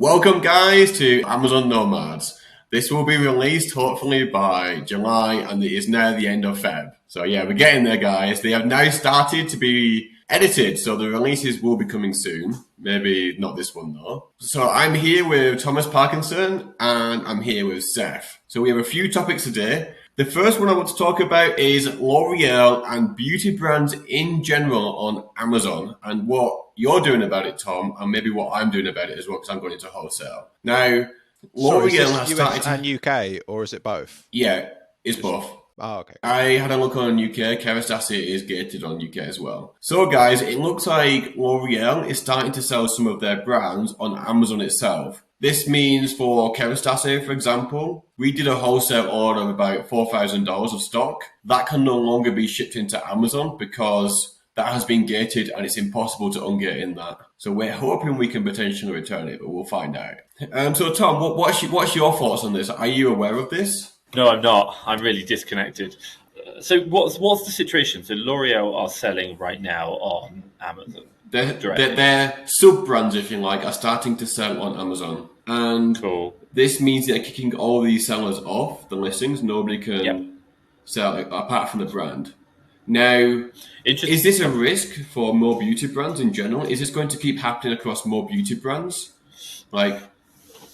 Welcome, guys, to Amazon Nomads. This will be released hopefully by July, and it is now the end of Feb. So yeah, we're getting there, guys. They have now started to be edited, so the releases will be coming soon. Maybe not this one, though. So I'm here with Thomas Parkinson, and I'm here with Seth. So we have a few topics today. The first one I want to talk about is L'Oreal and beauty brands in general on Amazon, and what you're doing about it, Tom, and maybe what I'm doing about it as well, because I'm going into wholesale. Now, L'Oreal has started and UK, or is it both? Yeah, it's both. Oh, okay. I had a look on UK. Kerastase is gated on UK as well. So, guys, it looks like L'Oreal is starting to sell some of their brands on Amazon itself. This means for Kerastase, for example, we did a wholesale order of about $4,000 of stock. That can no longer be shipped into Amazon because that has been gated and it's impossible to ungate in that. So we're hoping we can potentially return it, but we'll find out. So, Tom, what's your thoughts on this? Are you aware of this? No, I'm not. I'm really disconnected. So what's the situation? So L'Oreal are selling right now on Amazon. Their sub-brands, if you like, are starting to sell on Amazon. And cool. This means they're kicking all these sellers off the listings. Nobody can sell it apart from the brand. Now, is this a risk for more beauty brands in general? Is this going to keep happening across more beauty brands? Like,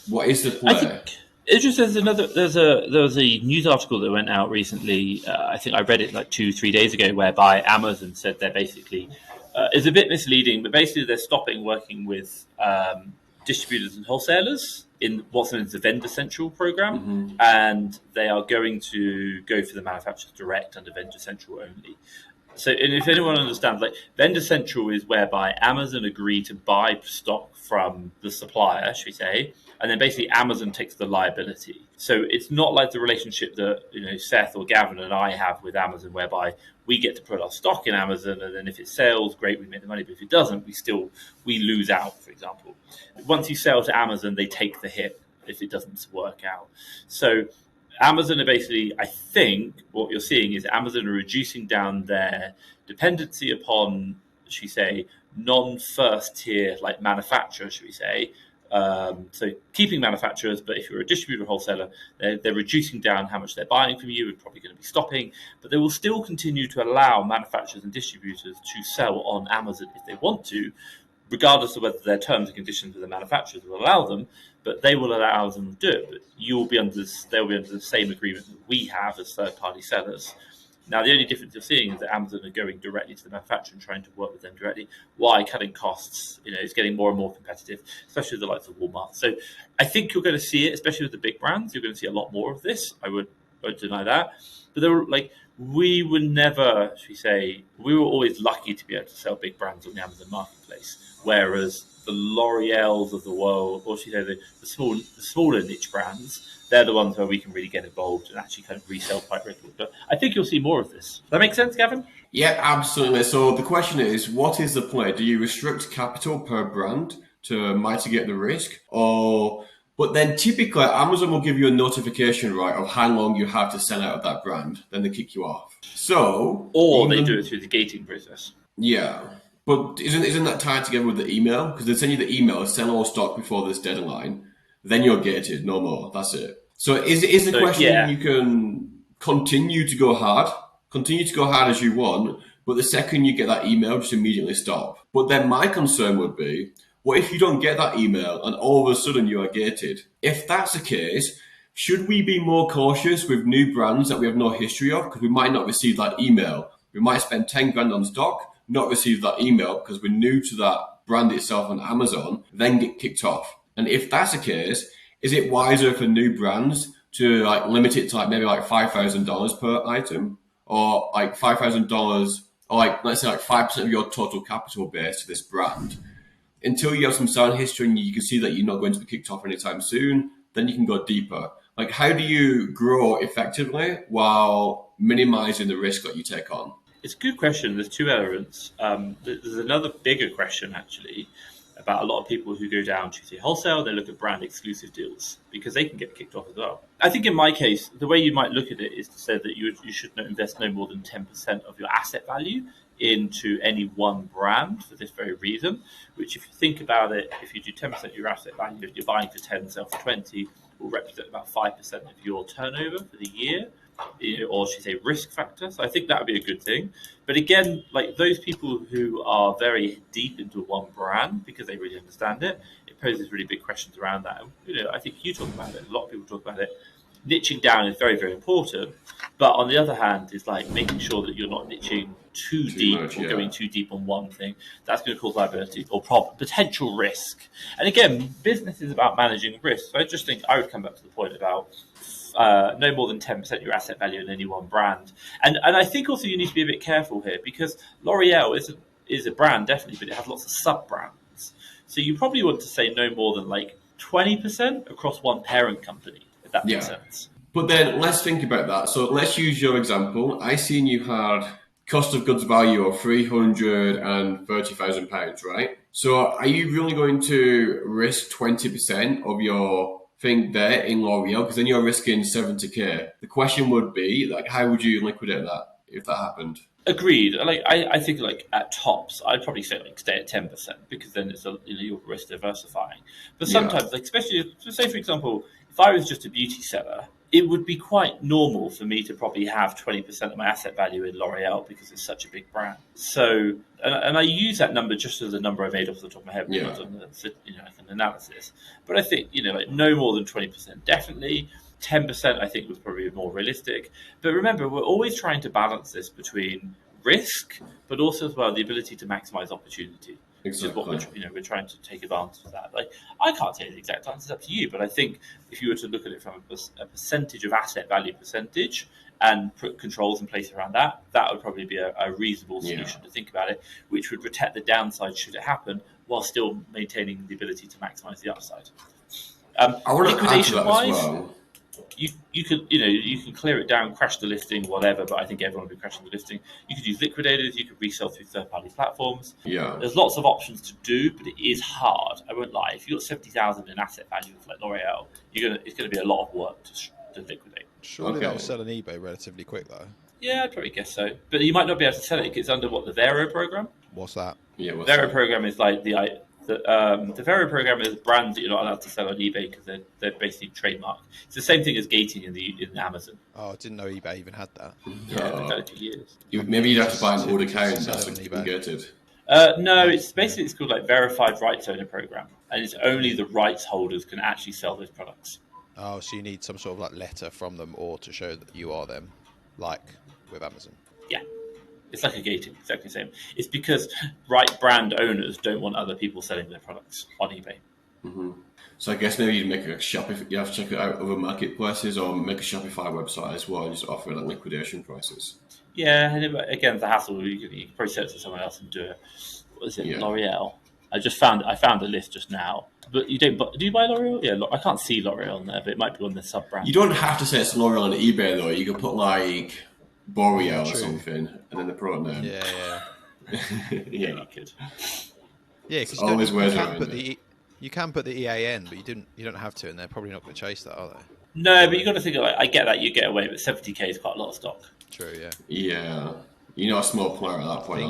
what is the play? It's just there was a news article that went out recently. I think I read it like 2-3 days ago, whereby Amazon said they're basically it's a bit misleading, but basically they're stopping working with distributors and wholesalers in what's known as the Vendor Central program, and they are going to go for the manufacturers direct under Vendor Central only. So, and if anyone understands, like Vendor Central is whereby Amazon agree to buy stock from the supplier, should we say, and then basically Amazon takes the liability. So it's not like the relationship that Seth or Gavin and I have with Amazon, whereby we get to put our stock in Amazon, and then if it sells, great, we make the money. But if it doesn't, we lose out. For example, once you sell to Amazon, they take the hit if it doesn't work out. So Amazon are basically, I think, what you're seeing is Amazon are reducing down their dependency upon, should we say, non-first tier like manufacturer, should we say. So keeping manufacturers, but if you're a distributor or wholesaler, they're reducing down how much they're buying from you and probably going to be stopping, but they will still continue to allow manufacturers and distributors to sell on Amazon if they want to, regardless of whether their terms and conditions with the manufacturers will allow them, but they will allow them to do it. But they'll be under the same agreement that we have as third-party sellers. Now, the only difference you're seeing is that Amazon are going directly to the manufacturer and trying to work with them directly. Why? Cutting costs. It's getting more and more competitive, especially with the likes of Walmart. So I think you're going to see it, especially with the big brands. You're going to see a lot more of this. I won't deny that. But we were never, should we say, we were always lucky to be able to sell big brands on the Amazon marketplace, whereas the L'Oreals of the world, or should we say the smaller niche brands, they're the ones where we can really get involved and actually kind of resell quite regularly. But I think you'll see more of this. Does that make sense, Gavin? Yeah, absolutely. So the question is, what is the play? Do you restrict capital per brand to mitigate the risk? But then typically Amazon will give you a notification, right, of how long you have to sell out of that brand. Then they kick you off. Or they do it through the gating process. Yeah. But isn't that tied together with the email? Because they send you the email, sell all stock before this deadline. Then you're gated, no more. That's it. So is the question you can continue to go hard as you want, but the second you get that email, just immediately stop. But then my concern would be, what if you don't get that email and all of a sudden you are gated? If that's the case, should we be more cautious with new brands that we have no history of? Because we might not receive that email. We might spend 10 grand on stock, not receive that email because we're new to that brand itself on Amazon, then get kicked off. And if that's the case, is it wiser for new brands to limit it to maybe $5,000 per item, or $5,000, or let's say 5% of your total capital base to this brand, until you have some sound history and you can see that you're not going to be kicked off anytime soon? Then you can go deeper. How do you grow effectively while minimizing the risk that you take on? It's a good question. There's two elements. There's another bigger question actually, about a lot of people who go down to say wholesale, they look at brand exclusive deals because they can get kicked off as well. I think in my case, the way you might look at it is to say that you should invest no more than 10% of your asset value into any one brand for this very reason, which if you think about it, if you do 10% of your asset value, if you're buying for 10, sell for 20, will represent about 5% of your turnover for the year, or should I say risk factor. So I think that would be a good thing. But again, like those people who are very deep into one brand because they really understand it, it poses really big questions around that. I think you talk about it, a lot of people talk about it. Niching down is very, very important. But on the other hand, it's like making sure that you're not niching too deep much, or going too deep on one thing. That's going to cause liability or potential risk. And again, business is about managing risk. So I just think I would come back to the point about no more than 10% of your asset value in any one brand. And I think also you need to be a bit careful here because L'Oreal is a brand, definitely, but it has lots of sub-brands. So you probably want to say no more than like 20% across one parent company, if that makes sense. But then let's think about that. So let's use your example. I seen you had cost of goods value of £330,000, right? So are you really going to risk 20% of your thing there in L'Oreal? Because then you're risking 70k. The question would be, like, how would you liquidate that if that happened? Agreed. Like I think like at tops, I'd probably say like stay at 10% because then it's you're risk diversifying. But sometimes, like especially say for example, if I was just a beauty seller, it would be quite normal for me to probably have 20% of my asset value in L'Oreal because it's such a big brand. So, and I use that number just as a number I made off the top of my head, not on the, like an analysis. But I think like no more than 20%, definitely. 10%, I think, was probably more realistic. But remember, we're always trying to balance this between risk, but also as well the ability to maximize opportunity. Exactly. Which is what we're trying to take advantage of that. Like, I can't tell you the exact answer, it's up to you. But I think if you were to look at it from a percentage of asset value percentage and put controls in place around that, that would probably be a reasonable solution to think about it, which would protect the downside should it happen, while still maintaining the ability to maximize the upside. I want to add to that as well. You can clear it down, crash the listing, whatever, but I think everyone will be crashing the listing. You could use liquidators, you could resell through third-party platforms. Yeah. There's lots of options to do, but it is hard. I won't lie. If you've got 70,000 in asset value like L'Oreal, it's going to be a lot of work to liquidate. Surely that will sell on eBay relatively quick, though. Yeah, I'd probably guess so. But you might not be able to sell it. It's under the Vero program. What's that? Yeah, Vero program is like the Vero program is brands that you're not allowed to sell on eBay because they're basically trademarked. It's the same thing as gating in Amazon. Oh, I didn't know eBay even had that. Yeah, they've had it for years. Maybe you'd have to buy an old account that's gated. No, it's called like Verified Rights Owner Program, and it's only the rights holders can actually sell those products. Oh, so you need some sort of like letter from them or to show that you are them, like with Amazon. Yeah. It's like a gating, exactly the same. It's because brand owners don't want other people selling their products on eBay. Mm-hmm. So I guess maybe you make a Shopify. You have to check it out other marketplaces or make a Shopify website as well and just offer like liquidation prices. Yeah, and again, the hassle. You can probably sell it to someone else and do it. What is it? Yeah. L'Oreal. I found a list just now. But you don't. Do you buy L'Oreal? Yeah, I can't see L'Oreal on there, but it might be on the sub brand. You don't have to say it's L'Oreal on eBay though. You can put like Boreal or something, and then the product name. Yeah. Yeah, you could. Yeah, because you can put the EAN, but you don't have to, and they're probably not going to chase that, are they? No, but you got to think of I get that you get away, but 70k is quite a lot of stock. True, yeah. Yeah, a small player at that point.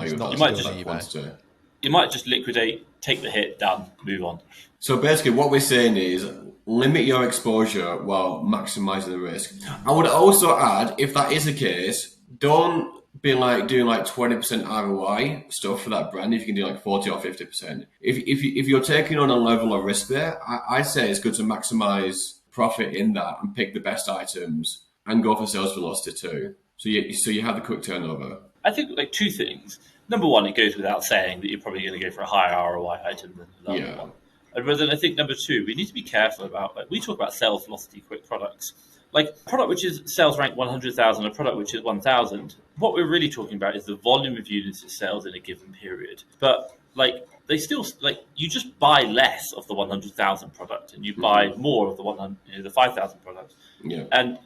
You might just liquidate, take the hit, done, move on. So basically, what we're saying is limit your exposure while maximising the risk. I would also add, if that is the case, don't be like doing like 20% ROI stuff for that brand if you can do like 40 or 50%. If you're taking on a level of risk there, I'd say it's good to maximise profit in that and pick the best items and go for sales velocity too. So you have the quick turnover. I think like two things. Number one, it goes without saying that you're probably going to go for a higher ROI item than the other one. And then I think number two, we need to be careful about, like we talk about sales velocity quick products. Like a product which is sales rank 100,000, a product which is 1,000, what we're really talking about is the volume of units it sells in a given period. But like they still, like you just buy less of the 100,000 product and you buy more of the 5,000 product. Yeah. And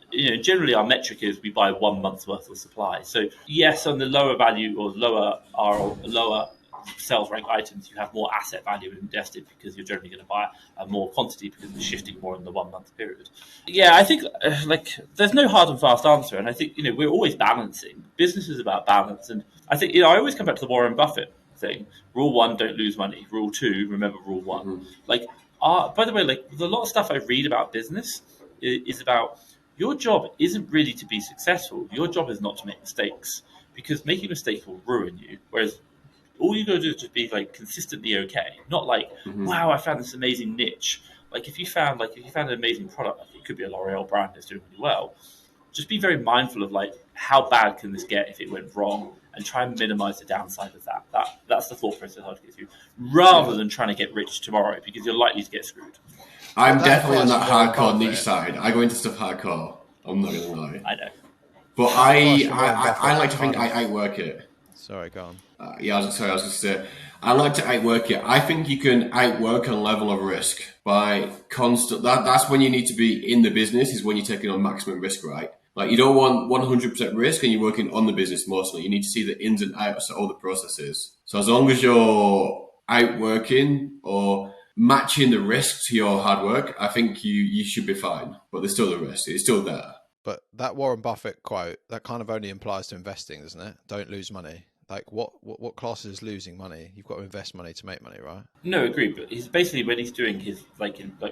generally our metric is we buy 1 month's worth of supply. So yes, on the lower value or lower sales rank items, you have more asset value invested because you're generally going to buy a more quantity because it's shifting more in the 1 month period. Yeah, I think there's no hard and fast answer, and I think we're always balancing. Business is about balance, and I think I always come back to the Warren Buffett thing. Rule 1, don't lose money. Rule 2, remember rule 1. Mm-hmm. By the way, a lot of stuff I read about business is about your job isn't really to be successful. Your job is not to make mistakes, because making mistakes will ruin you. Whereas all you got to do is just be consistently okay, not wow, I found this amazing niche. If you found an amazing product, it could be a L'Oreal brand that's doing really well. Just be very mindful of how bad can this get if it went wrong, and try and minimize the downside of that. That's the thought process I'd get through, rather than trying to get rich tomorrow, because you're likely to get screwed. I'm definitely on that hardcore niche side. I go into stuff hardcore. I'm not gonna lie. I know, but I like to think I outwork it. Sorry, go on. I was going to say, I like to outwork it. I think you can outwork a level of risk by constant. That's when you need to be in the business, is when you're taking on maximum risk, right? You don't want 100% risk and you're working on the business mostly. You need to see the ins and outs of all the processes. So as long as you're outworking or matching the risk to your hard work, I think you should be fine. But there's still the risk. It's still there. But that Warren Buffett quote, that kind of only applies to investing, doesn't it? Don't lose money. What class is losing money? You've got to invest money to make money, right? No, agreed. But he's basically, when he's doing his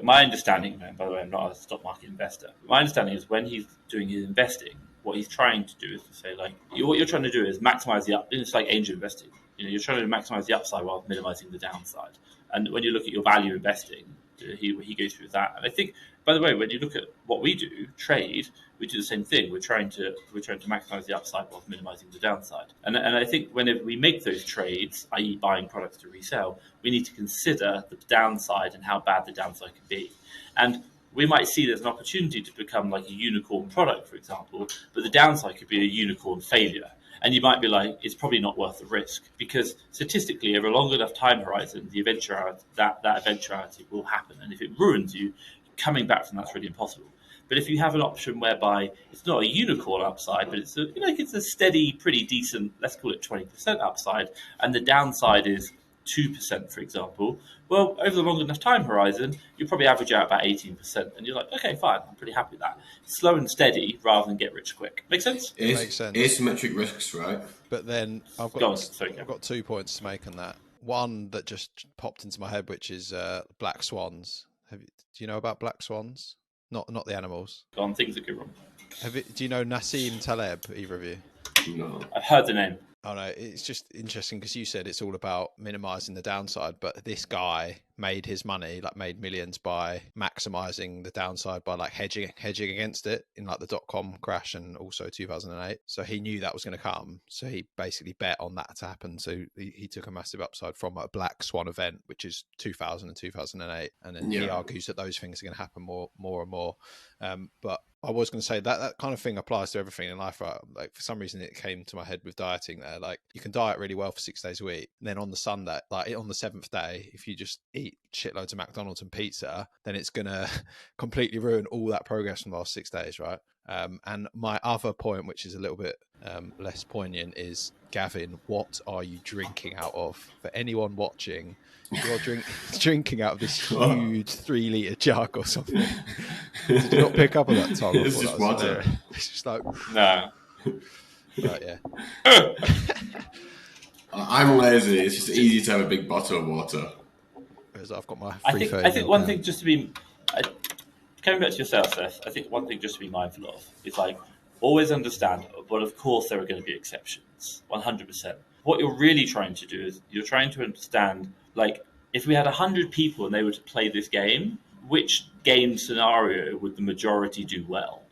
my understanding, man, by the way, I'm not a stock market investor. My understanding is when he's doing his investing, what he's trying to do is to say what you're trying to do is maximize the up. It's like angel investing. You're trying to maximize the upside while minimizing the downside. And when you look at your value investing, he goes through that. And I think, by the way, when you look at what we do, trade, we do the same thing. We're trying to maximize the upside while minimizing the downside. And I think whenever we make those trades, i.e. buying products to resell, we need to consider the downside and how bad the downside can be. And we might see there's an opportunity to become a unicorn product, for example, but the downside could be a unicorn failure. And you might be it's probably not worth the risk, because statistically, over a long enough time horizon, the eventuality, that eventuality will happen. And if it ruins you, coming back from that's really impossible. But if you have an option whereby it's not a unicorn upside, but it's a steady, pretty decent, let's call it 20% upside, and the downside is 2%, for example, well, over the long enough time horizon, you probably average out about 18%, and you're okay, fine, I'm pretty happy with that. Slow and steady rather than get rich quick. Make sense? Makes sense. Asymmetric risks, right? But then I've got 2 points to make on that. One that just popped into my head, which is black swans. Do you know about black swans? Not the animals. Go on, things that go wrong. Do you know Nassim Taleb, either of you? No. I've heard the name. Oh no, it's just interesting because you said it's all about minimizing the downside, but this guy made his money, made millions by maximizing the downside by hedging against it in the .com crash and also 2008. So he knew that was going to come. So he basically bet on that to happen. So he took a massive upside from a black swan event, which is 2000 and 2008. And then he argues that those things are going to happen more and more. But I was going to say that kind of thing applies to everything in life, right? For some reason, it came to my head with dieting there. You can diet really well for 6 days a week. And then on the Sunday, on the 7th day, if you just eat shitloads of McDonald's and pizza, then it's going to completely ruin all that progress from the last 6 days, right? And my other point, which is a little bit less poignant, is, Gavin, what are you drinking out of? For anyone watching, you're drinking out of this huge 3-litre jug or something. Did you not pick up on that, Tom? It's just water. It's just no. Right, yeah. I'm lazy. It's just easy to have a big bottle of water. Whereas I've got my I think one thing just to be... coming back to yourself, Seth, I think one thing just to be mindful of is always understand, but of course there are going to be exceptions, 100%. What you're really trying to do is you're trying to understand, if we had 100 people and they were to play this game, which game scenario would the majority do well?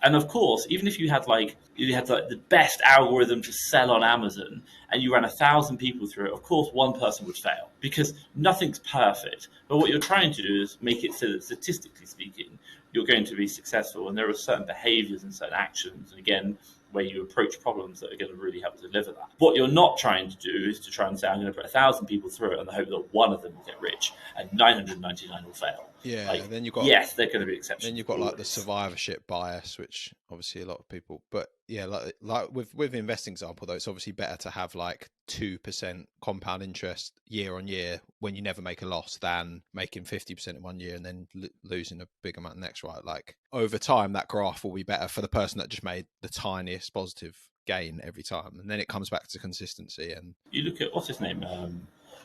And of course, even if you had the best algorithm to sell on Amazon and you ran 1,000 people through it, of course one person would fail, because nothing's perfect. But what you're trying to do is make it so that, statistically speaking, you're going to be successful, and there are certain behaviors and certain actions, and again, where you approach problems that are going to really help deliver that. What you're not trying to do is to try and say, I'm going to put 1,000 people through it on the hope that one of them will get rich and 999 will fail. Yeah, like, then you've got yes, they're going to be exceptions. Then you've got like the survivorship bias, which obviously a lot of people. But yeah, like with investing example though, it's obviously better to have like 2% compound interest year on year when you never make a loss than making 50% in 1 year and then losing a big amount next. Right, like over time, that graph will be better for the person that just made the tiniest positive gain every time, and then it comes back to consistency. And you look at what's his name,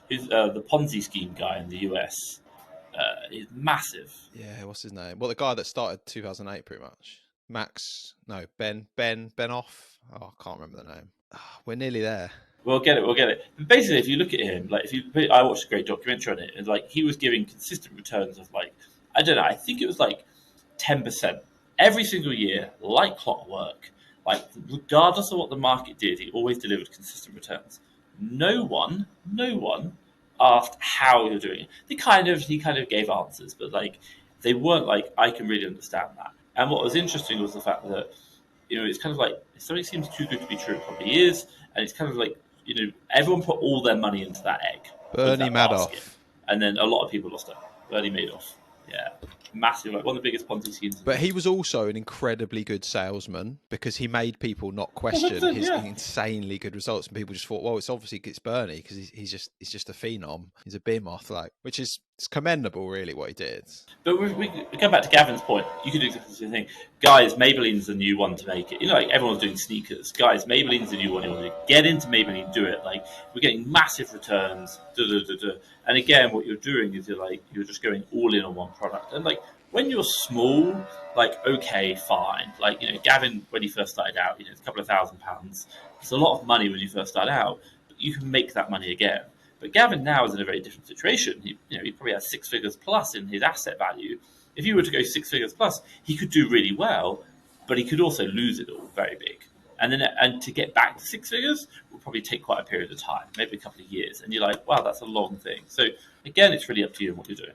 who's the Ponzi scheme guy in the US. Is massive. Yeah, what's his name? Well, the guy that started 2008, pretty much. Ben Benoff. Oh, I can't remember the name. Oh, we're nearly there. We'll get it. But basically, if you look at him, like I watched a great documentary on it, and like he was giving consistent returns of like, I don't know, I think it was like 10% every single year, like clockwork. Like regardless of what the market did, he always delivered consistent returns. No one asked how you're doing it. He kind of gave answers, but like they weren't like, I can really understand that. And what was interesting was the fact that, it's kind of like if something seems too good to be true, it probably is, and it's kind of like, everyone put all their money into that egg. Bernie Madoff. Basket. And then a lot of people lost it. Bernie Madoff. Yeah. Massive, like one of the biggest Ponzi schemes. But he was also an incredibly good salesman because he made people not question his insanely good results, and people just thought, well, it's Bernie because he's just a phenom. He's a behemoth, like, which is it's commendable, really, what he did. But we go back to Gavin's point. You could do exactly the same thing, guys. Maybelline's the new one to make it. Like everyone's doing sneakers, guys. Maybelline's the new one. You want to get into Maybelline, do it. Like we're getting massive returns. And again, what you're doing is you're just going all in on one product. And like when you're small, like okay, fine. Like Gavin when he first started out, it's a couple of £1,000. It's a lot of money when you first start out, but you can make that money again. But Gavin now is in a very different situation. He probably has 6 figures plus in his asset value. If he were to go 6 figures plus, he could do really well, but he could also lose it all very big. And to get back to 6 figures will probably take quite a period of time, maybe a couple of years. And you're like, wow, that's a long thing. So again, it's really up to you and what you're doing.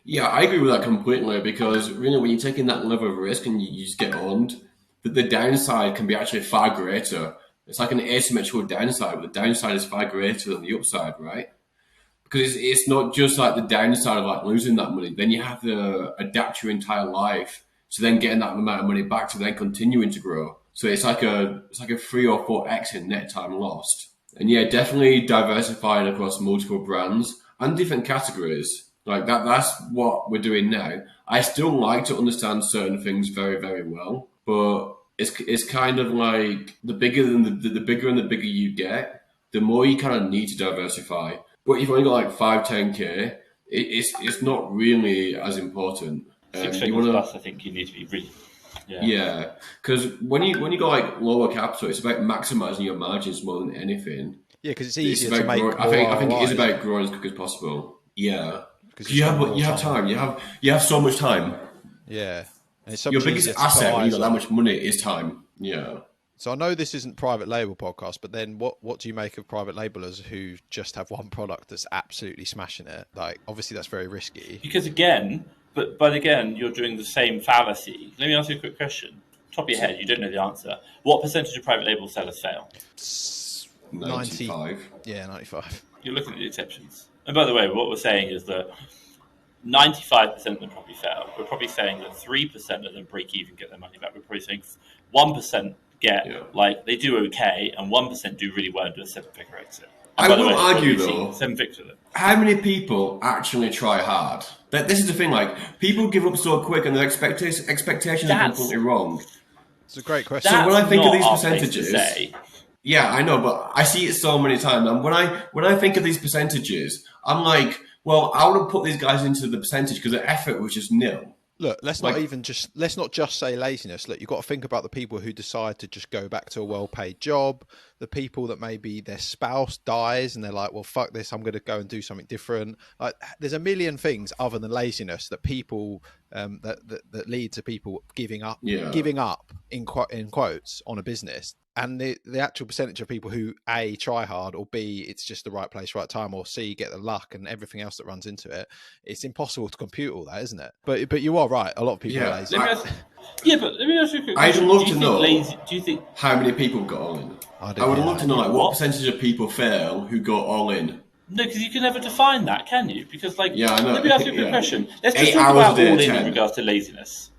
Yeah, I agree with that completely because really when you're taking that level of risk and you just get owned, the downside can be actually far greater. It's like an asymmetrical downside, but the downside is far greater than the upside, right? Because it's not just like the downside of like losing that money. Then you have to adapt your entire life to then getting that amount of money back to then continuing to grow. So it's like a 3 or 4x in net time lost. And yeah, definitely diversifying across multiple brands and different categories. Like that's what we're doing now. I still like to understand certain things very, very well, but it's kind of like the bigger and the bigger you get, the more you kind of need to diversify. But if you've only got like 5-10K, it's not really as important. 6 figures plus, I think you need to be really. Yeah, because when you go like lower capital, it's about maximizing your margins more than anything. Yeah, because it's easier to make. I think it is about growing as quick as possible. Yeah, because you have time. You have so much time. Yeah. And your biggest asset when you got that much money is time. Yeah. So I know this isn't private label podcast, but then what do you make of private labelers who just have one product that's absolutely smashing it? Like, obviously that's very risky. Because again, but again, you're doing the same fallacy. Let me ask you a quick question. Top of your head, you don't know the answer. What percentage of private label sellers fail? 95. Yeah, 95. You're looking at the exceptions. And by the way, what we're saying is that 95% of them probably fail. We're probably saying that 3% of them break even, get their money back. We're probably saying 1% like they do okay, and 1% do really well and do a 7-figure exit. And I will argue though, 7-figure. How many people actually try hard? This is the thing. Like people give up so quick, and their expectations are completely wrong. It's a great question. So when I think of these percentages, yeah, I know, but I see it so many times. And when I think of these percentages, I'm like, well, I would have put these guys into the percentage because the effort was just nil. Look, let's not just say laziness. Look, you've got to think about the people who decide to just go back to a well-paid job, the people that maybe their spouse dies and they're like, well, fuck this, I'm going to go and do something different. Like, there's a million things other than laziness that people that lead to people giving up in quotes on a business. And the actual percentage of people who A, try hard, or B, it's just the right place, right time, or C, get the luck and everything else that runs into it, it's impossible to compute all that, isn't it? But you are right. A lot of people are lazy. But let me ask you a quick question. I'd love to know do you think how many people got all in. I would love to know what percentage of people fail who go all in. No, because you can never define that, can you? Because, like, I know. Let me ask you a quick question. Let's just 8 talk hours about a day all at in 10. regards to laziness.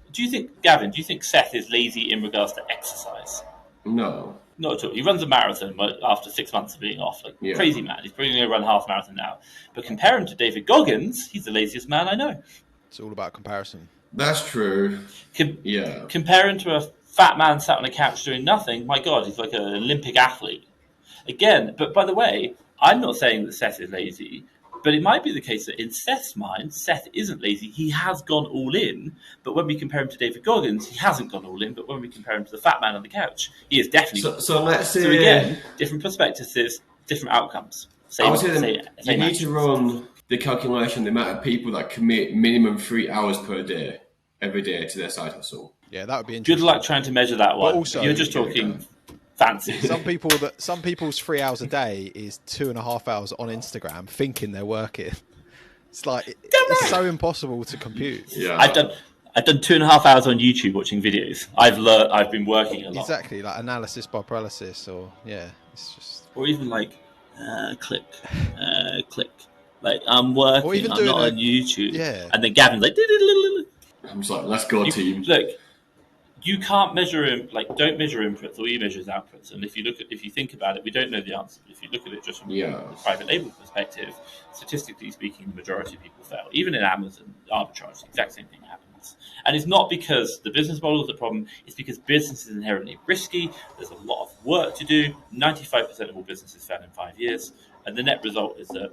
Gavin, do you think Seth is lazy in regards to exercise? No. Not at all. He runs a marathon after 6 months of being off. Like, crazy man. He's probably going to run half marathon now. But compare him to David Goggins, he's the laziest man I know. It's all about comparison. That's true. Compare him to a fat man sat on a couch doing nothing. My God, he's like an Olympic athlete. Again, but by the way, I'm not saying that Seth is lazy, but it might be the case that in Seth's mind, Seth isn't lazy. He has gone all in, but when we compare him to David Goggins, he hasn't gone all in. But when we compare him to the fat man on the couch, he is definitely. So let's say. So again, different perspectives, different outcomes. I would say you need to run the calculation, the amount of people that commit minimum 3 hours per day, every day, to their side hustle. Yeah, that would be interesting. Good luck trying to measure that one. But also, you're just talking fancy. Some people's 3 hours a day is 2.5 hours on Instagram thinking they're working. It's like it's so impossible to compute. Yeah, I've done 2.5 hours on YouTube watching videos. I've been working a lot. Exactly, like analysis by paralysis, or it's just, or even like click. Like I'm working. Or even I'm not on YouTube. Yeah, and then Gavin's like. I'm just like, let's go, team. Look. You can't measure don't measure inputs. All you measure is outputs. And if you think about it, we don't know the answer. If you look at it just from the private label perspective, statistically speaking, the majority of people fail. Even in Amazon arbitrage, the exact same thing happens. And it's not because the business model is the problem. It's because business is inherently risky. There's a lot of work to do. 95% of all businesses fail in 5 years. And the net result is that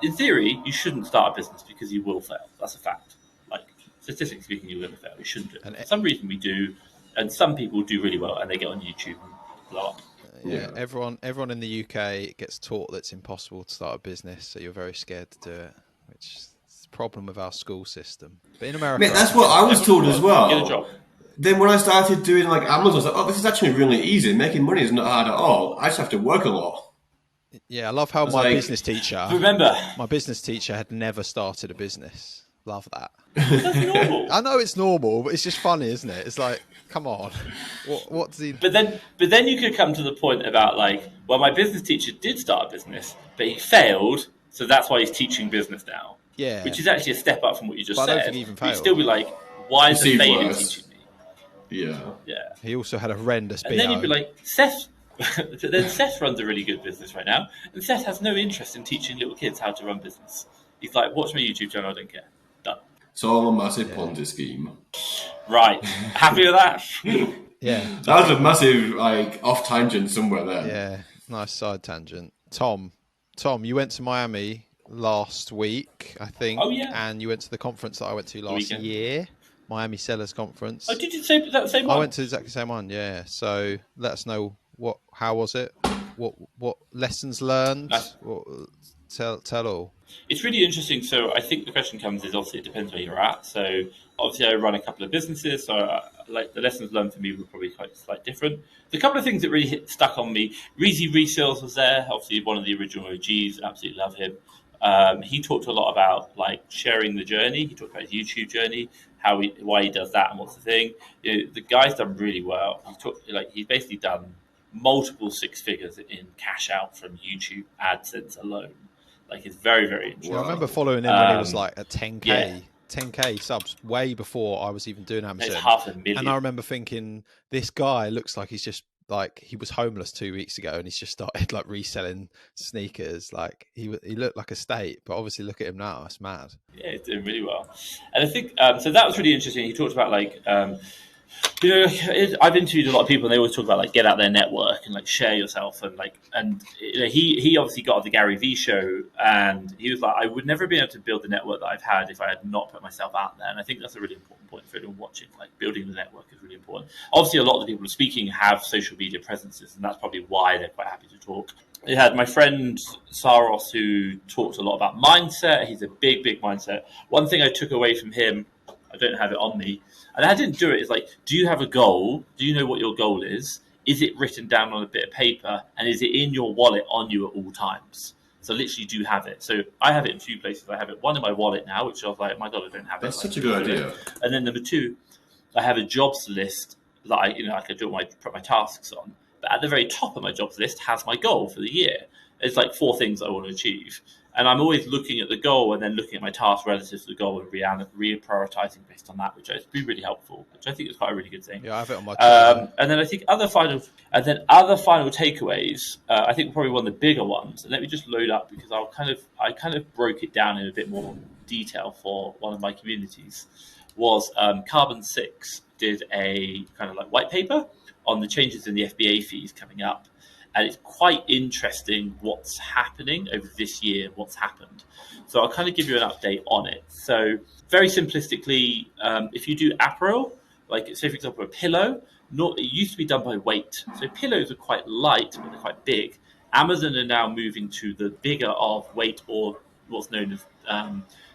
in theory, you shouldn't start a business because you will fail. That's a fact. Statistically speaking, you're going to fail. You shouldn't do it. And for some reason we do, and some people do really well, and they get on YouTube and blow up. Everyone in the UK gets taught that it's impossible to start a business, so you're very scared to do it, which is the problem with our school system. But in America, mate, that's what I was told as well. Get a job. Then when I started doing like Amazon, I was like, oh, this is actually really easy. Making money is not hard at all. I just have to work a lot. Yeah, I love how my business teacher had never started a business. Love that. That's normal. I know it's normal, but it's just funny, isn't it? It's like, come on, what does he? But then you could come to the point about like, well, my business teacher did start a business, but he failed, so that's why he's teaching business now. Yeah, which is actually a step up from what you just said. I don't think he even failed. You'd still be like, why is the failure teaching me? Yeah. He also had a horrendous BO. And then you'd be like, Seth. Then Seth runs a really good business right now, and Seth has no interest in teaching little kids how to run business. He's like, watch my YouTube channel, I don't care. Done. It's all a massive Ponzi scheme. Right. Happy with that? Yeah. That was a massive, off tangent somewhere there. Yeah. Nice side tangent. Tom, you went to Miami last week, I think. Oh, yeah. And you went to the conference that I went to last year. Miami Sellers Conference. Oh, did you say that same one? I went to exactly the same one, yeah. So let us know how was it? What lessons learned? Nice. Tell all. It's really interesting. So I think the question comes is obviously it depends where you're at. So obviously I run a couple of businesses, so the lessons learned for me were probably quite different. The couple of things that really stuck on me, Reezy Resales was there, obviously one of the original OGs, absolutely love him. He talked a lot about sharing the journey. He talked about his YouTube journey, why he does that and what's the thing. The guy's done really well. He's basically done multiple 6 figures in cash out from YouTube AdSense alone. It's very, very interesting. I remember following him when he was at 10k subs way before I was even doing Amazon. It's 500,000. And I remember thinking, this guy looks like he's just he was homeless 2 weeks ago and he's just started reselling sneakers. He looked like a state, but obviously look at him now. It's mad. Yeah, he's doing really well. And I think so that was really interesting. He talked about I've interviewed a lot of people and they always talk about get out their network and share yourself and he obviously got on the Gary Vee show and he was like, I would never be able to build the network that I've had if I had not put myself out there. And I think that's a really important point for anyone watching. Building the network is really important. Obviously, a lot of the people speaking have social media presences, and that's probably why they're quite happy to talk. We had my friend Sarvis who talked a lot about mindset. He's a big mindset. One thing I took away from him, I don't have it on me, and I didn't do it, is do you have a goal? Do you know what your goal is? Is it written down on a bit of paper? And is it in your wallet on you at all times? So literally, do you have it? So I have it in 2 places. I have it, one in my wallet now, which I was like, my God, I don't have it. That's such a good idea. And then number 2, I have a jobs list that I can put my tasks on. But at the very top of my jobs list has my goal for the year. It's like 4 things I want to achieve. And I'm always looking at the goal and then looking at my tasks relative to the goal and reprioritizing based on that, which has been really helpful, which I think is quite a really good thing. Yeah, I have it on my chart. And then I think other final takeaways, I think probably one of the bigger ones. And let me just load up because I kind of broke it down in a bit more detail for one of my communities. Was Carbon 6 did a kind of like white paper on the changes in the FBA fees coming up. And it's quite interesting what's happening over this year, what's happened. So I'll kind of give you an update on it. So very simplistically, if you do apparel, like say, for example, a pillow, it used to be done by weight. So pillows are quite light, but they're quite big. Amazon are now moving to the bigger of weight, or what's known as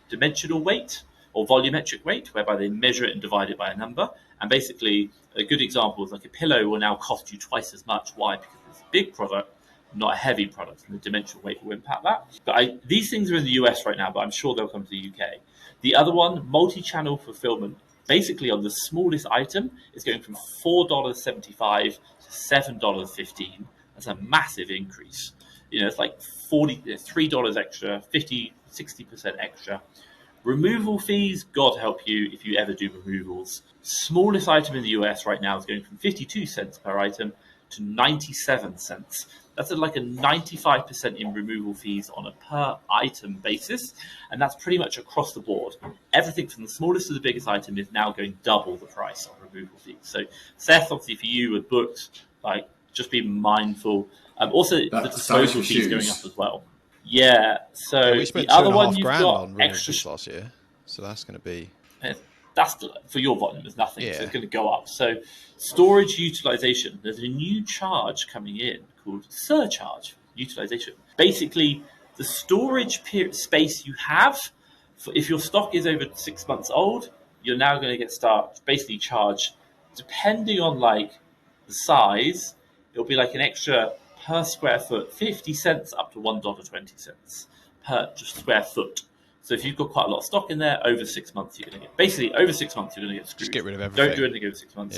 dimensional weight or volumetric weight, whereby they measure it and divide it by a number. And basically, a good example is like a pillow will now cost you twice as much. Why? Because it's a big product, not a heavy product, and the dimensional weight will impact that. But these things are in the US right now, but I'm sure they'll come to the UK. The other one, multi-channel fulfillment, basically on the smallest item, is going from $4.75 to $7.15. That's a massive increase. It's like $3 extra, 60% extra. Removal fees, God help you if you ever do removals. Smallest item in the US right now is going from 52 cents per item to 97 cents. That's like a 95% in removal fees on a per item basis. And that's pretty much across the board. Everything from the smallest to the biggest item is now going double the price on removal fees. So Seth, obviously for you with books, like just be mindful. Also, the disposal fees going up as well. Yeah, so we spent the other one you've got on extra last year, so that's going to be for your volume is nothing, yeah. So it's going to go up. So storage utilization, there's a new charge coming in called surcharge utilization. Basically, the storage space you have, if your stock is over 6 months old, you're now going to get basically charged, depending on like the size, it'll be like an extra per square foot, 50 cents up to $1.20 per square foot. So if you've got quite a lot of stock in there, over 6 months, you're going to get over 6 months, you're going to get screwed. Just get rid of everything. Don't do anything over 6 months.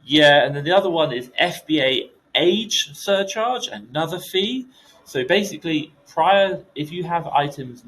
Yeah. And then the other one is FBA age surcharge, another fee. So basically, if you have items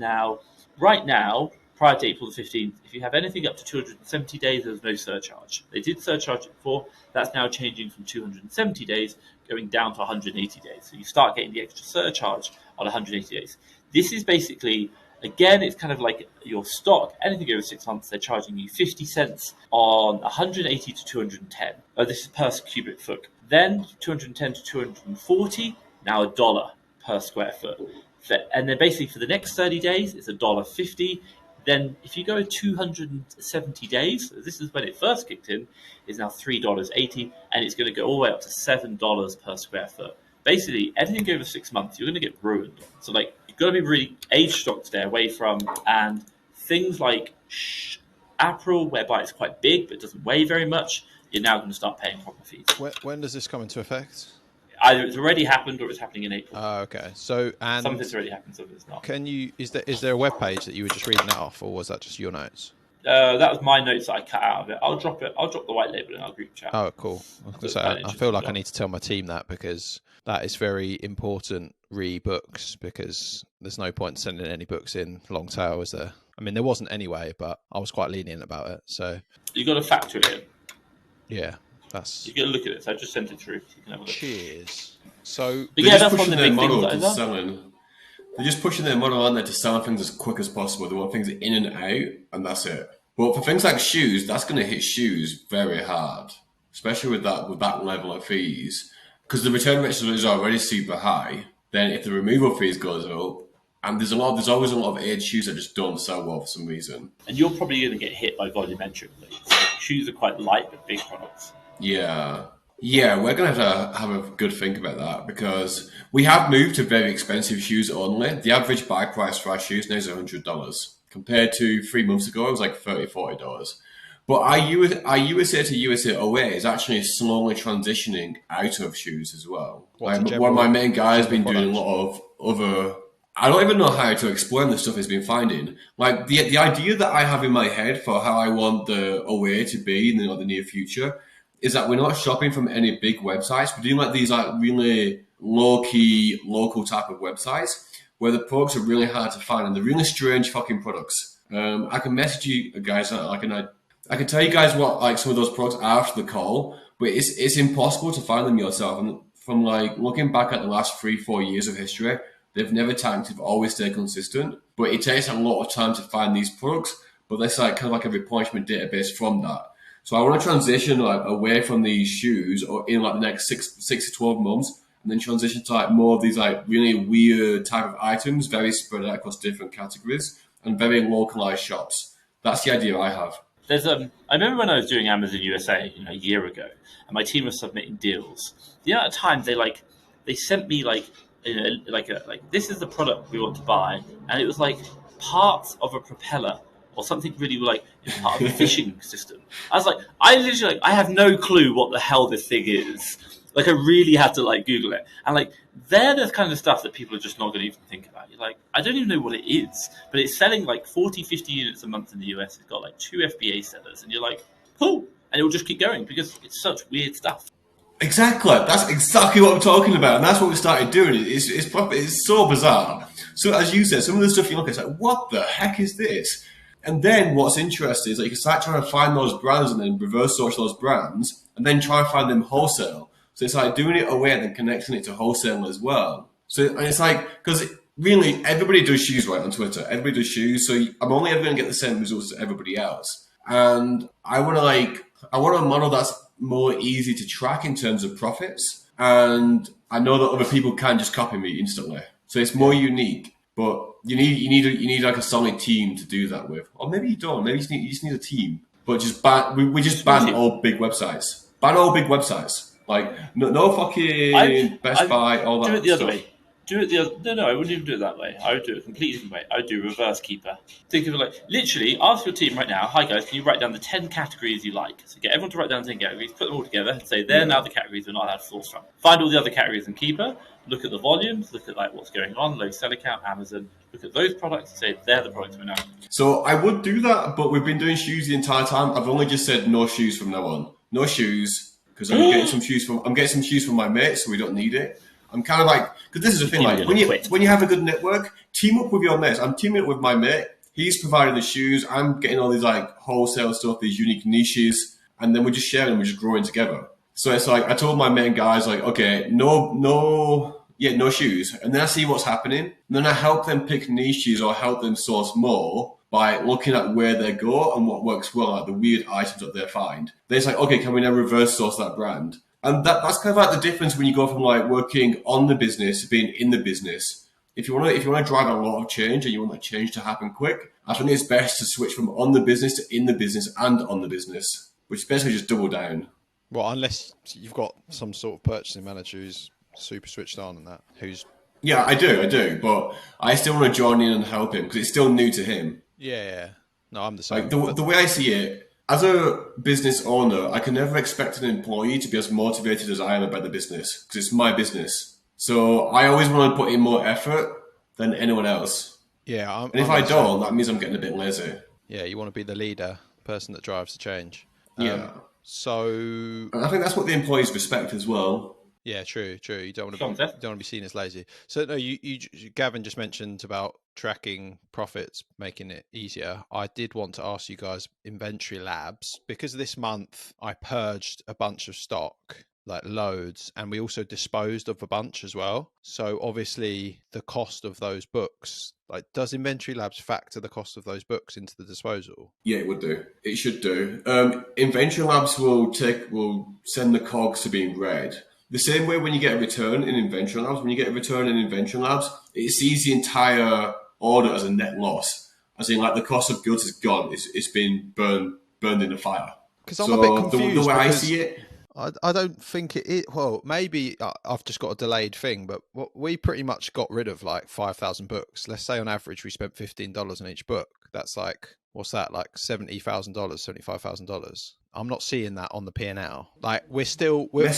right now, prior to April the 15th, if you have anything up to 270 days, there's no surcharge. They did surcharge it before. That's now changing from 270 days, going down to 180 days. So you start getting the extra surcharge on 180 days. This is basically, again, it's kind of like your stock. Anything over 6 months, they're charging you 50 cents on 180 to 210. This is per cubic foot. Then 210 to 240, now $1 per square foot. And then basically for the next 30 days, it's $1.50. Then if you go 270 days, so this is when it first kicked in, is now $3.80, and it's going to go all the way up to $7 per square foot. Basically, anything over 6 months, you're going to get ruined. So like, you've got to be really age stock to stay away from, and things like apparel, whereby it's quite big but doesn't weigh very much, you're now going to start paying proper fees. When does this come into effect? Either it's already happened or it's happening in April. Okay. So, and some of it's already happened, some of it's not. Is there a web page that you were just reading that off, or was that just your notes? That was my notes that I cut out of it. I'll drop the white label in our group chat. Oh, cool. I feel like I need to tell my team that, because that is very important books, because there's no point sending any books in long tail, is there? I mean, there wasn't anyway, but I was quite lenient about it. So you got to factor it in. Yeah, you got to look at it. So I just sent it through. You can have a look. Cheers. So that's one of the big things selling. They're just pushing their model on there to sell things as quick as possible. They want things in and out, and that's it. But for things like shoes, that's going to hit shoes very hard, especially with that level of fees, because the return rate is already super high. Then if the removal fees goes up, and there's always a lot of aged shoes that just don't sell well for some reason. And you're probably going to get hit by volumetric fees. Shoes are quite light but big products. Yeah, we're going to have a good think about that, because we have moved to very expensive shoes only. The average buy price for our shoes now is $100, compared to 3 months ago, it was like $30, $40. But our USA to USA away is actually slowly transitioning out of shoes as well. One of my main guys has been doing a lot of other... I don't even know how to explain the stuff he's been finding. Like, the idea that I have in my head for how I want the away to be in the near future is that we're not shopping from any big websites. We're doing like these like really low-key, local type of websites where the products are really hard to find and they're really strange fucking products. I can message you guys, I can tell you guys what like some of those products are after the call, but it's impossible to find them yourself. And from like looking back at the last 3-4 years of history, they've never tanked, they've always stayed consistent. But it takes a lot of time to find these products, but there's like kind of like a replenishment database from that. So I want to transition like away from these shoes or in like the next six to 12 months, and then transition to like more of these like really weird type of items, very spread out across different categories and very localized shops. That's the idea I have. There's I remember when I was doing Amazon USA a year ago, and my team was submitting deals. The amount of times they sent me like this is the product we want to buy, and it was like parts of a propeller or something really like part of a fishing system. I was like, I have no clue what the hell this thing is. Like, I really had to like Google it, and like there's kind of stuff that people are just not going to even think about. You're like, I don't even know what it is, but it's selling like 40, 50 units a month in the US. It's got like 2 FBA sellers, and you're like, cool, and it will just keep going because it's such weird stuff. Exactly, that's exactly what I'm talking about, and that's what we started doing. It's so bizarre. So as you said, some of the stuff you look at, it's like, what the heck is this? And then what's interesting is that you can start trying to find those brands and then reverse search those brands, and then try and find them wholesale. So it's like doing it away and then connecting it to wholesale as well. So and it's like, because really everybody does shoes right on Twitter. Everybody does shoes. So I'm only ever going to get the same results as everybody else. And I want a model that's more easy to track in terms of profits. And I know that other people can't just copy me instantly. So it's more unique, but you need like a solid team to do that with. Or maybe you don't. Maybe you just need a team. But just ban, we just ban all big websites. Ban all big websites. Like, no fucking Best Buy, all that stuff. Do it the other way. No, I wouldn't even do it that way. I would do it a completely different way. I would do reverse keeper. Think of it like, literally, ask your team right now, hi guys, can you write down the 10 categories you like? So get everyone to write down 10 categories, put them all together, and say, they're now the categories we're not allowed to source from. Find all the other categories in keeper, look at the volumes, look at like what's going on, low seller count, Amazon, look at those products and say, they're the products we're now. So I would do that, but we've been doing shoes the entire time. I've only just said no shoes from now on. No shoes. Because I'm getting some shoes from my mates, so we don't need it. I'm kind of like, because this is the thing, like when you have a good network, team up with your mates. I'm teaming up with my mate. He's providing the shoes. I'm getting all these like wholesale stuff, these unique niches, and then we're just sharing them. We're just growing together. So it's like I told my main guys, like, okay, no shoes, and then I see what's happening, and then I help them pick niches or help them source more by looking at where they go and what works well, like the weird items that they find. They're like, okay, can we now reverse source that brand? And that's kind of like the difference when you go from like working on the business to being in the business. If you want to drive a lot of change and you want that change to happen quick, I think it's best to switch from on the business to in the business and on the business, which is basically just double down. Well, unless you've got some sort of purchasing manager who's super switched on and that, who's... Yeah, I do, but I still want to join in and help him because it's still new to him. Yeah. No, I'm the same. Like the way I see it, as a business owner, I can never expect an employee to be as motivated as I am about the business because it's my business. So I always want to put in more effort than anyone else. Yeah. And if I don't, that means I'm getting a bit lazy. Yeah, you want to be the leader, person that drives the change. Yeah. So... And I think that's what the employees respect as well. Yeah, true. You don't want to be seen as lazy. So no, you Gavin just mentioned about tracking profits, making it easier. I did want to ask you guys, Inventory Labs, because this month I purged a bunch of stock, like loads, and we also disposed of a bunch as well. So obviously the cost of those books, like, does Inventory Labs factor the cost of those books into the disposal? Yeah, it would do. It should do. Inventory Labs will send the cogs to being read. The same way when you get a return in Inventory Labs, it sees the entire order as a net loss. As in, like, the cost of goods is gone. It's been burned in a fire. Because I'm a bit confused. The way I see it, I don't think it is. Well, maybe I've just got a delayed thing, but we pretty much got rid of like 5,000 books. Let's say on average we spent $15 on each book. That's like, what's that? Like $70,000, $75,000. I'm not seeing that on the P&L. Like this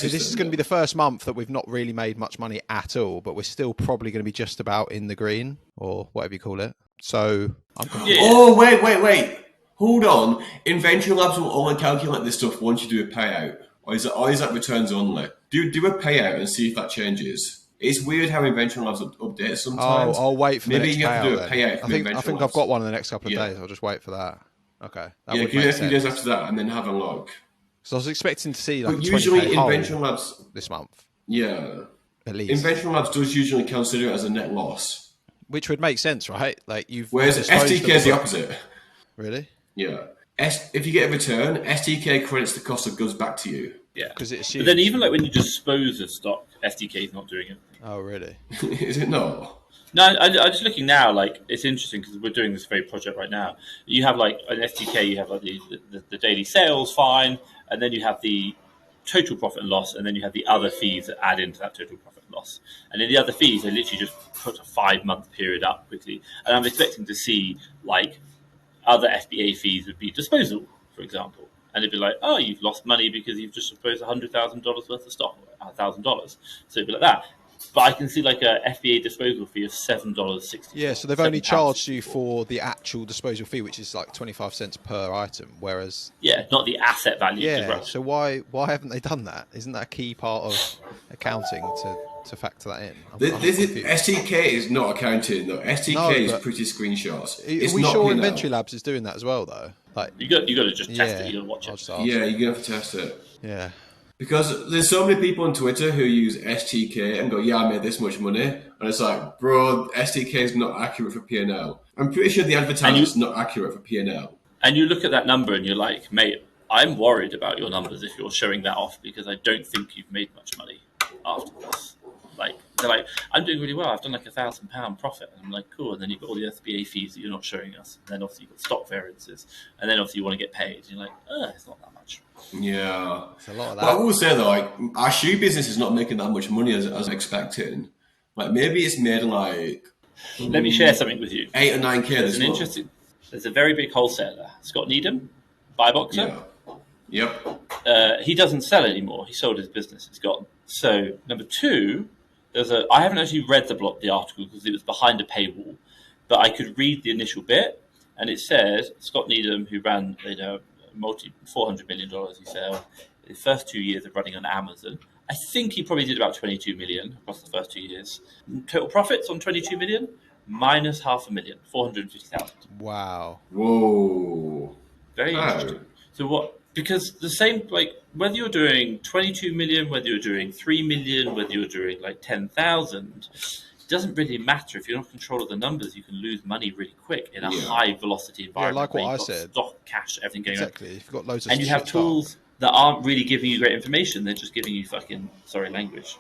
is going to be the first month that we've not really made much money at all, but we're still probably going to be just about in the green or whatever you call it. So I'm confused. Oh, wait. Hold on. Inventory Labs will only calculate this stuff once you do a payout. Or is that returns only? Do a payout and see if that changes. It's weird how Invention Labs updates sometimes. I'll wait for maybe the next you have to do a payout. payout from Invention I think Labs. I've got one in the next couple of days. I'll just wait for that. Okay, that would give it make a few days after that, and then have a look. So I was expecting to see like but a usually 20k Invention Labs this month. Yeah, at least Invention Labs does usually consider it as a net loss, which would make sense, right? Like whereas STK is the opposite. Really? Yeah. If you get a return, STK credits the cost of goods back to you. Yeah, because it's. But then even like when you dispose of stock, STK is not doing it. Oh, really? Is it not? No, I'm just looking now. Like it's interesting because we're doing this very project right now. You have like an STK, you have like the daily sales, fine, and then you have the total profit and loss, and then you have the other fees that add into that total profit and loss. And in the other fees, they literally just put a 5-month period up quickly. And I'm expecting to see like other FBA fees would be disposal, for example. And it'd be like, oh, you've lost money because you've just disposed $100,000 worth of stock, $1,000. So it'd be like that. But I can see like a FBA disposal fee of $7.60. Yeah, so they've only charged you for the actual disposal fee, which is like 25 cents per item, whereas not the asset value. Yeah, so why haven't they done that? Isn't that a key part of accounting to factor that in? STK is not accounting though. STK is pretty screenshots. Are we sure Inventory Labs is doing that as well though? Like you got to just test it. You got to watch it. Yeah, you're gonna have to test it. Yeah. Because there's so many people on Twitter who use STK and go, yeah, I made this much money. And it's like, bro, STK is not accurate for P&L. I'm pretty sure the advertisement's not accurate for P&L. And you look at that number and you're like, mate, I'm worried about your numbers if you're showing that off because I don't think you've made much money after this. Like, they're like, I'm doing really well. I've done like £1,000 profit. And I'm like, cool. And then you've got all the SBA fees that you're not showing us. And then obviously you've got stock variances. And then obviously you want to get paid. And you're like, it's not that much. Yeah. It's a lot of that. But I will say though, like, our shoe business is not making that much money as expected. Like, maybe it's made like... Let me share something with you. 8 or 9K this month. There's a very big wholesaler, Scott Needham, buy boxer. Yeah. Yep. He doesn't sell anymore. He sold his business. It's gone. So, number two... I haven't actually read the article because it was behind a paywall, but I could read the initial bit, and it says Scott Needham, who ran $400 million he sold the first 2 years of running on Amazon. I think he probably did about 22 million across the first 2 years. Total profits on 22 million minus $500,000, 450,000. Wow. Whoa. Very interesting. So what? Because the same, like, whether you're doing 22 million, whether you're doing 3 million, whether you're doing like 10,000, it doesn't really matter. If you're not in control of the numbers, you can lose money really quick in a high velocity environment. Yeah, like what I said. Stock, cash, everything going on. Exactly. If you've got loads of and you have tools that aren't really giving you great information. They're just giving you fucking, sorry language,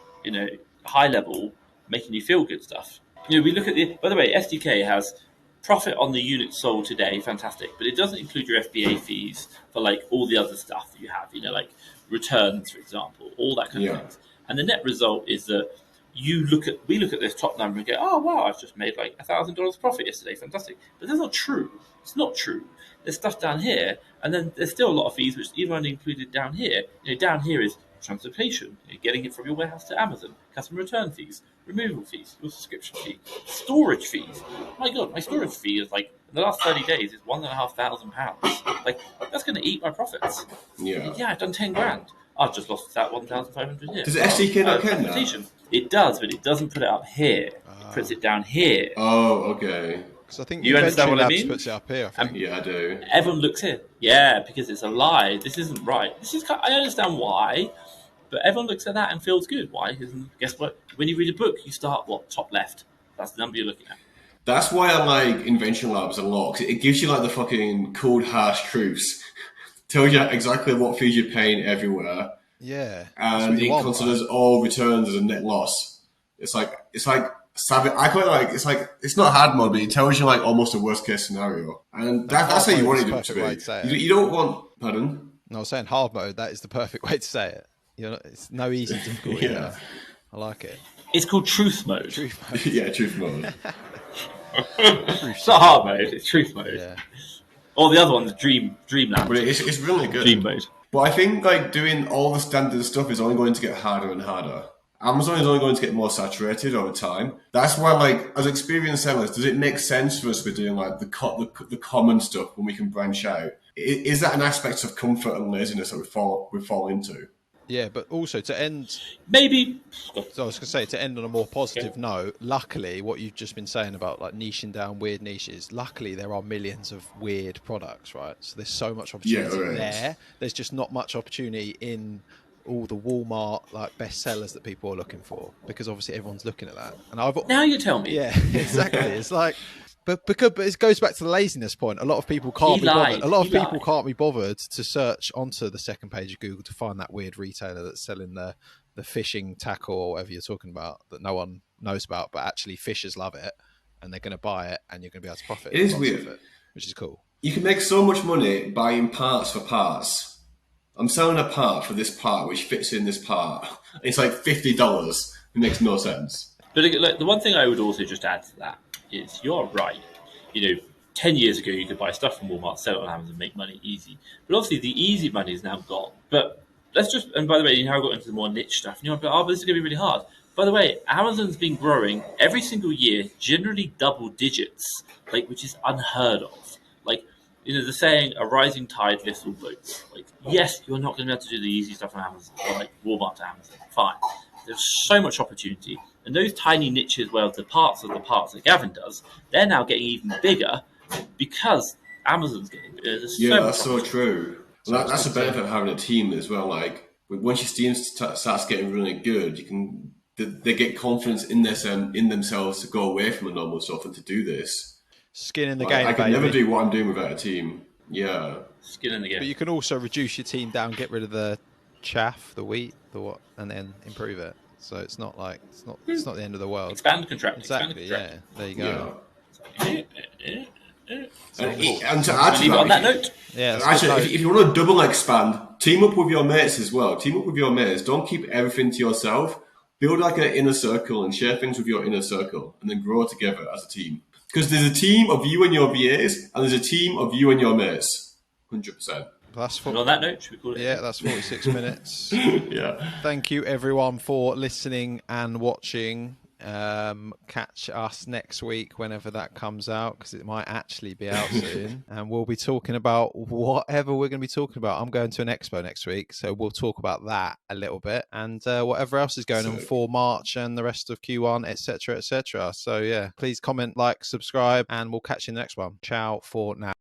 high level, making you feel good stuff. We look at by the way, SDK has profit on the units sold today, fantastic, but it doesn't include your FBA fees for like all the other stuff that you have, like returns, for example, all that kind of things. And the net result is that we look at this top number and go, oh wow, I've just made like $1,000 profit yesterday, fantastic. But that's not true. It's not true. There's stuff down here, and then there's still a lot of fees which even aren't included down here. Down here is transportation, getting it from your warehouse to Amazon, customer return fees, removal fees, your subscription fee, storage fees. My God, my storage fee is like, in the last 30 days, is £1,500. Like, that's going to eat my profits. Yeah. Yeah, I've done 10 grand. I've just lost that 1,500 here. Does SDK not count that? It does, but it doesn't put it up here. It puts it down here. Oh, okay. Because I think you understand what I mean? Puts it up here, I think. Yeah, I do. Everyone looks here. Yeah, because it's a lie. This isn't right. I understand why, but everyone looks at that and feels good. Why? Because guess what? When you read a book, you start, top left. That's the number you're looking at. That's why I like Invention Labs a lot, because it gives you like the fucking cold, harsh truths. Tells you exactly what fees you're paying everywhere. Yeah. And it considers all returns as a net loss. It's like savage. I quite like, it's not hard mode, but it tells you like almost a worst case scenario. And that's how you want it to be. You don't want, pardon? No, I was saying hard mode, that is the perfect way to say it. It's no easy difficulty. Yeah. I like it. It's called truth mode. Truth mode. Yeah, truth mode. It's not hard mode, it's truth mode. Yeah. Or the other one's dreamland. But it's really good. Dream mode. But I think like doing all the standard stuff is only going to get harder and harder. Amazon is only going to get more saturated over time. That's why, like, as experienced sellers, does it make sense for us to be doing like the common stuff when we can branch out? Is that an aspect of comfort and laziness that we fall into? Yeah, but also to end, maybe. so I was going to say, to end on a more positive note, luckily, what you've just been saying about like niching down weird niches, luckily there are millions of weird products, right? So there's so much opportunity there. There's just not much opportunity in all the Walmart like bestsellers that people are looking for, because obviously everyone's looking at that. And now you tell me. Yeah, exactly. It's like, but it goes back to the laziness point. A lot of people can't be bothered. A lot of people can't be bothered to search onto the second page of Google to find that weird retailer that's selling the fishing tackle or whatever you're talking about that no one knows about, but actually fishers love it and they're going to buy it, and you're going to be able to profit. It is weird, which is cool. You can make so much money buying parts for parts. I'm selling a part for this part which fits in this part. It's like $50. It makes no sense. But like, the one thing I would also just add to that is you're right. 10 years ago you could buy stuff from Walmart, sell it on Amazon, make money easy. But obviously the easy money is now gone. But and by the way, I got into the more niche stuff. And you're like, but this is going to be really hard. By the way, Amazon's been growing every single year, generally double digits, which is unheard of. The saying, a rising tide lifts all boats. Yes, you're not going to be able to do the easy stuff on Amazon, or Walmart to Amazon. Fine. There's so much opportunity. And those tiny niches where the parts that Gavin does, they're now getting even bigger because Amazon's getting bigger. That's so true. Well, that's the benefit of having a team as well. Once your team starts getting really good, they get confidence in themselves to go away from the normal stuff and to do this. Skin in the game, I can never do what I'm doing without a team. Yeah. Skin in the game. But you can also reduce your team down, get rid of the chaff, the wheat, and then improve it. So it's not it's not the end of the world. Expand contract. Exactly. Yeah. There you go. Yeah. And to add to that, on that note, actually, if you want to double expand, team up with your mates as well. Team up with your mates. Don't keep everything to yourself. Build an inner circle and share things with your inner circle, and then grow together as a team. Because there's a team of you and your VAs, and there's a team of you and your mates. 100%. And on that note, should we call it? Yeah, that's 46 minutes. Yeah. Thank you, everyone, for listening and watching. Catch us next week whenever that comes out, because it might actually be out soon. And we'll be talking about whatever we're going to be talking about. I'm going to an expo next week, so we'll talk about that a little bit, and whatever else is going on for March and the rest of Q1, etc., etc. So yeah, please comment, like, subscribe, and we'll catch you in the next one. Ciao for now.